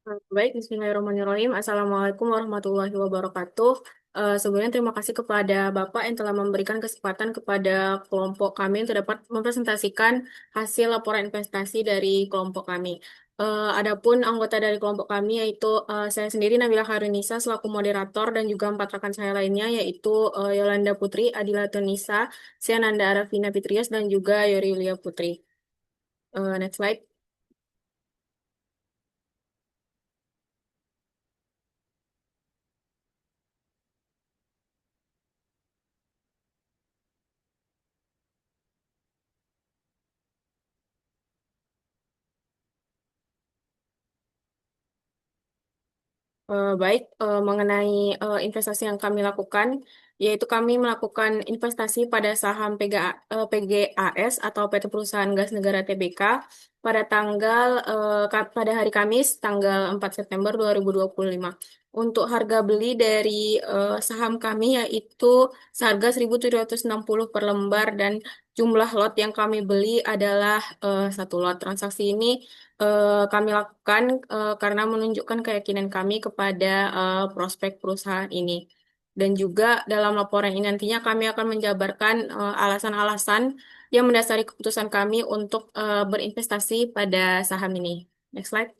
Baik, Bismillahirrahmanirrahim. Assalamualaikum warahmatullahi wabarakatuh. Sebelumnya terima kasih kepada Bapak yang telah memberikan kesempatan kepada kelompok kami untuk dapat mempresentasikan hasil laporan investasi dari kelompok kami. Adapun anggota dari kelompok kami yaitu saya sendiri Nabila Khairunisa selaku moderator dan juga empat rekan saya lainnya yaitu Yolanda Putri, Adila Tunisa, Siananda Arafina Fitrias, dan juga Yori Yulia Putri. Next slide. Baik, mengenai investasi yang kami lakukan, yaitu kami melakukan investasi pada saham PGAS atau PT Perusahaan Gas Negara Tbk pada pada hari Kamis tanggal 4 September 2025. Untuk harga beli dari saham kami yaitu seharga 1.760 per lembar dan jumlah lot yang kami beli adalah satu lot. Transaksi ini kami lakukan karena menunjukkan keyakinan kami kepada prospek perusahaan ini. Dan juga dalam laporan ini nantinya kami akan menjabarkan alasan-alasan yang mendasari keputusan kami untuk berinvestasi pada saham ini. Next slide.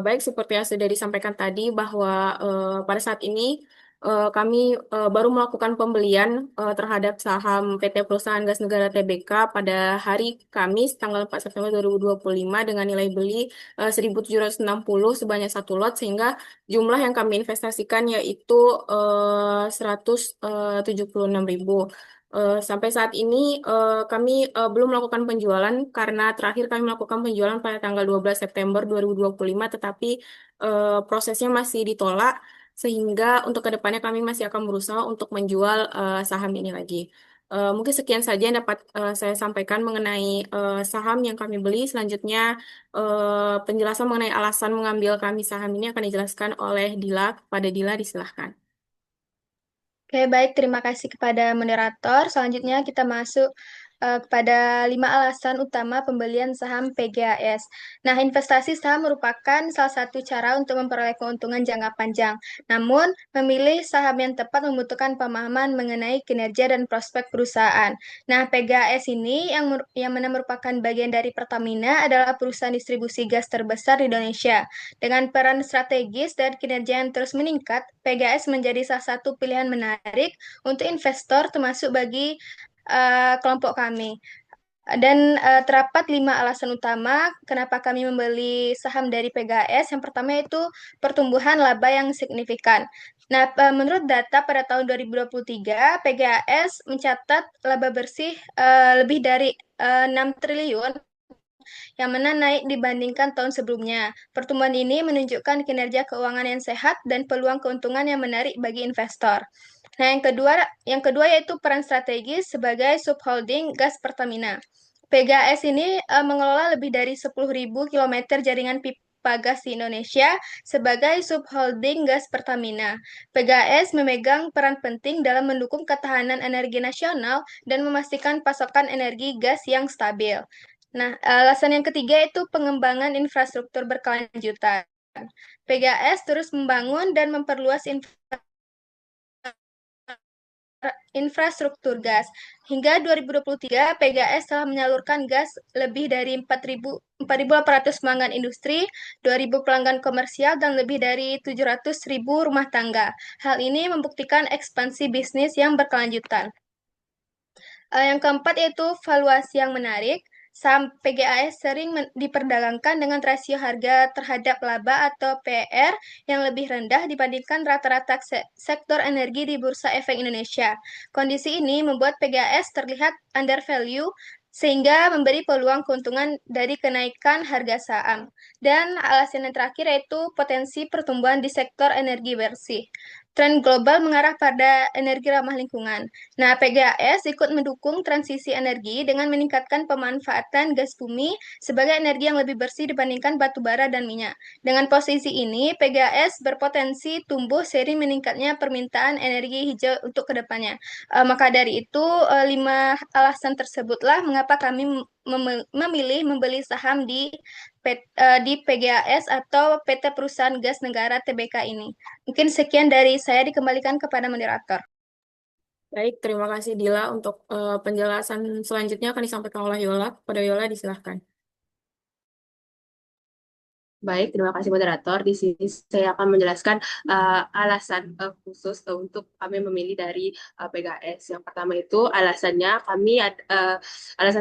Baik, seperti yang sudah disampaikan tadi bahwa pada saat ini kami baru melakukan pembelian terhadap saham PT Perusahaan Gas Negara Tbk pada hari Kamis tanggal 4 September 2025 dengan nilai beli 1.760 sebanyak satu lot sehingga jumlah yang kami investasikan yaitu 176.000. Sampai saat ini kami belum melakukan penjualan karena terakhir kami melakukan penjualan pada tanggal 12 September 2025, tetapi prosesnya masih ditolak sehingga untuk kedepannya kami masih akan berusaha untuk menjual saham ini lagi. Mungkin sekian saja yang dapat saya sampaikan mengenai saham yang kami beli. Selanjutnya penjelasan mengenai alasan mengambil kami saham ini akan dijelaskan oleh Dila. Pada Dila disilahkan. Oke, baik. Terima kasih kepada moderator. Selanjutnya kita masuk kepada 5 alasan utama pembelian saham PGAS. Nah, investasi saham merupakan salah satu cara untuk memperoleh keuntungan jangka panjang. Namun, memilih saham yang tepat membutuhkan pemahaman mengenai kinerja dan prospek perusahaan. Nah, PGAS ini yang mana merupakan bagian dari Pertamina adalah perusahaan distribusi gas terbesar di Indonesia. Dengan peran strategis dan kinerja yang terus meningkat, PGS menjadi salah satu pilihan menarik untuk investor termasuk bagi kelompok kami. Dan terdapat 5 alasan utama kenapa kami membeli saham dari PGS. Yang pertama yaitu pertumbuhan laba yang signifikan. Nah, menurut data pada tahun 2023, PGAS mencatat laba bersih lebih dari 6 triliun yang mana naik dibandingkan tahun sebelumnya. Pertumbuhan ini menunjukkan kinerja keuangan yang sehat dan peluang keuntungan yang menarik bagi investor. Nah, yang kedua yaitu peran strategis sebagai subholding gas Pertamina. PGAS ini mengelola lebih dari 10.000 kilometer jaringan pipa gas di Indonesia sebagai subholding gas Pertamina. PGAS memegang peran penting dalam mendukung ketahanan energi nasional dan memastikan pasokan energi gas yang stabil. Nah, alasan yang ketiga itu pengembangan infrastruktur berkelanjutan. PGAS terus membangun dan memperluas infrastruktur gas. Hingga 2023, PGAS telah menyalurkan gas lebih dari 4.800 pelanggan industri, 2.000 pelanggan komersial, dan lebih dari 700.000 rumah tangga. Hal ini membuktikan ekspansi bisnis yang berkelanjutan. Yang keempat yaitu valuasi yang menarik. Saham PGAS sering diperdagangkan dengan rasio harga terhadap laba atau PR yang lebih rendah dibandingkan rata-rata sektor energi di Bursa Efek Indonesia. Kondisi ini membuat PGAS terlihat undervalue sehingga memberi peluang keuntungan dari kenaikan harga saham. Dan alasan yang terakhir yaitu potensi pertumbuhan di sektor energi bersih. Tren global mengarah pada energi ramah lingkungan. Nah, PGAS ikut mendukung transisi energi dengan meningkatkan pemanfaatan gas bumi sebagai energi yang lebih bersih dibandingkan batu bara dan minyak. Dengan posisi ini, PGAS berpotensi tumbuh seiring meningkatnya permintaan energi hijau untuk kedepannya. Maka dari itu, 5 alasan tersebutlah mengapa kami memilih membeli saham di PGAS atau PT Perusahaan Gas Negara Tbk ini. Mungkin sekian dari saya, dikembalikan kepada moderator. Baik, terima kasih Dila untuk penjelasan selanjutnya akan disampaikan oleh Yola. Pada Yola disilahkan. Baik, terima kasih moderator. Di sini saya akan menjelaskan alasan khusus untuk kami memilih dari PGAS. Yang pertama itu alasan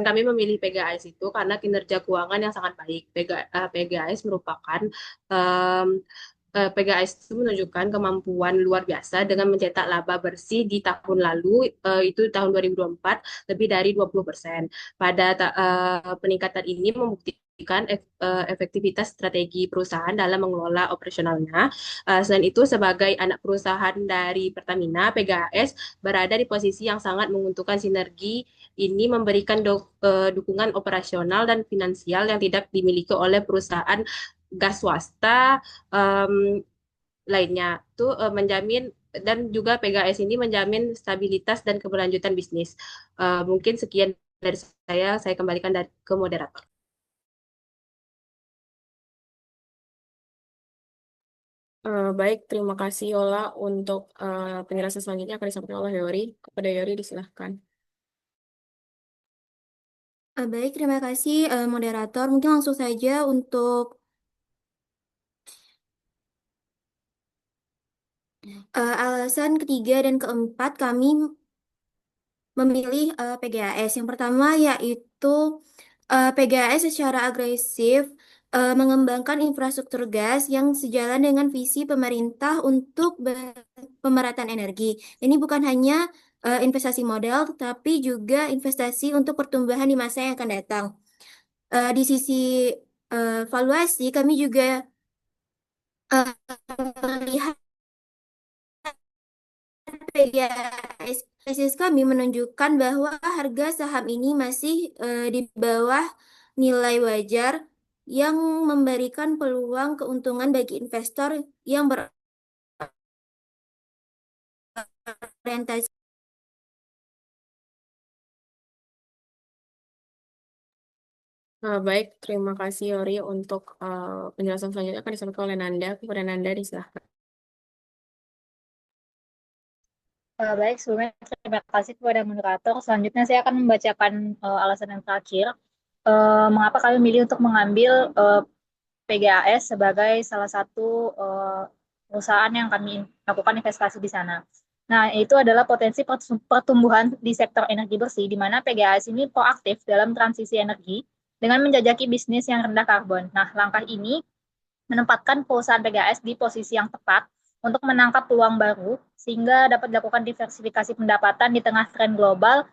kami memilih PGAS itu karena kinerja keuangan yang sangat baik. PGAS merupakan em, PGAS itu menunjukkan kemampuan luar biasa dengan mencetak laba bersih di tahun lalu, itu tahun 2024 lebih dari 20%. Peningkatan ini membuktikan efektivitas strategi perusahaan dalam mengelola operasionalnya. Selain itu, sebagai anak perusahaan dari Pertamina, PGAS berada di posisi yang sangat menguntungkan. Sinergi ini memberikan dukungan operasional dan finansial yang tidak dimiliki oleh perusahaan gas swasta em, lainnya. Itu menjamin, dan juga PGAS ini menjamin stabilitas dan keberlanjutan bisnis. Mungkin sekian dari saya kembalikan ke moderator. Baik, terima kasih Yola untuk penjelasan selanjutnya akan disampaikan oleh Yori. Kepada Yori disilahkan. Baik, terima kasih moderator. Mungkin langsung saja untuk alasan ketiga dan keempat kami memilih PGAS. Yang pertama yaitu PGAS secara agresif mengembangkan infrastruktur gas yang sejalan dengan visi pemerintah untuk pemerataan energi. Ini bukan hanya investasi modal, tetapi juga investasi untuk pertumbuhan di masa yang akan datang. Di sisi valuasi, kami juga melihat PGAS kami menunjukkan bahwa harga saham ini masih di bawah nilai wajar yang memberikan peluang keuntungan bagi investor yang berorientasi. Baik, terima kasih Yori untuk penjelasan selanjutnya akan disampaikan oleh Nanda. Kepada Nanda disilahkan. Baik, sebelumnya terima kasih kepada moderator. Selanjutnya saya akan membacakan alasan yang terakhir. Mengapa kami memilih untuk mengambil PGAS sebagai salah satu perusahaan yang kami lakukan investasi di sana. Nah, itu adalah potensi pertumbuhan di sektor energi bersih, di mana PGAS ini proaktif dalam transisi energi dengan menjajaki bisnis yang rendah karbon. Nah, langkah ini menempatkan perusahaan PGAS di posisi yang tepat untuk menangkap peluang baru sehingga dapat dilakukan diversifikasi pendapatan di tengah tren global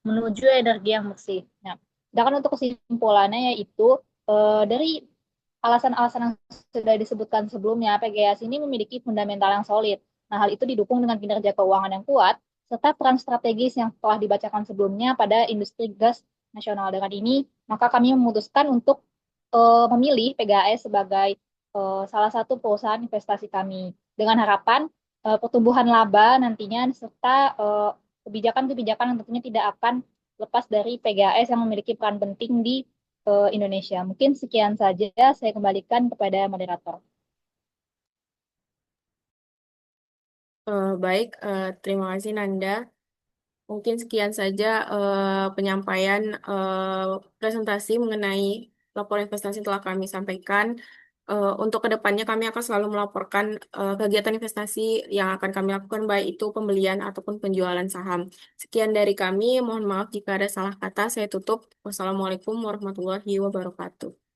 menuju energi yang bersih. Nah, sedangkan untuk kesimpulannya yaitu dari alasan-alasan yang sudah disebutkan sebelumnya, PGAS ini memiliki fundamental yang solid. Nah, hal itu didukung dengan kinerja keuangan yang kuat serta peran strategis yang telah dibacakan sebelumnya pada industri gas nasional. Dengan ini, maka kami memutuskan untuk memilih PGAS sebagai salah satu perusahaan investasi kami dengan harapan pertumbuhan laba nantinya serta kebijakan-kebijakan yang tentunya tidak akan lepas dari PGAS yang memiliki peran penting di Indonesia. Mungkin sekian saja, saya kembalikan kepada moderator. Baik, terima kasih Nanda. Mungkin sekian saja penyampaian presentasi mengenai laporan investasi yang telah kami sampaikan. Untuk kedepannya kami akan selalu melaporkan kegiatan investasi yang akan kami lakukan, baik itu pembelian ataupun penjualan saham. Sekian dari kami, mohon maaf jika ada salah kata. Saya tutup. Wassalamualaikum warahmatullahi wabarakatuh.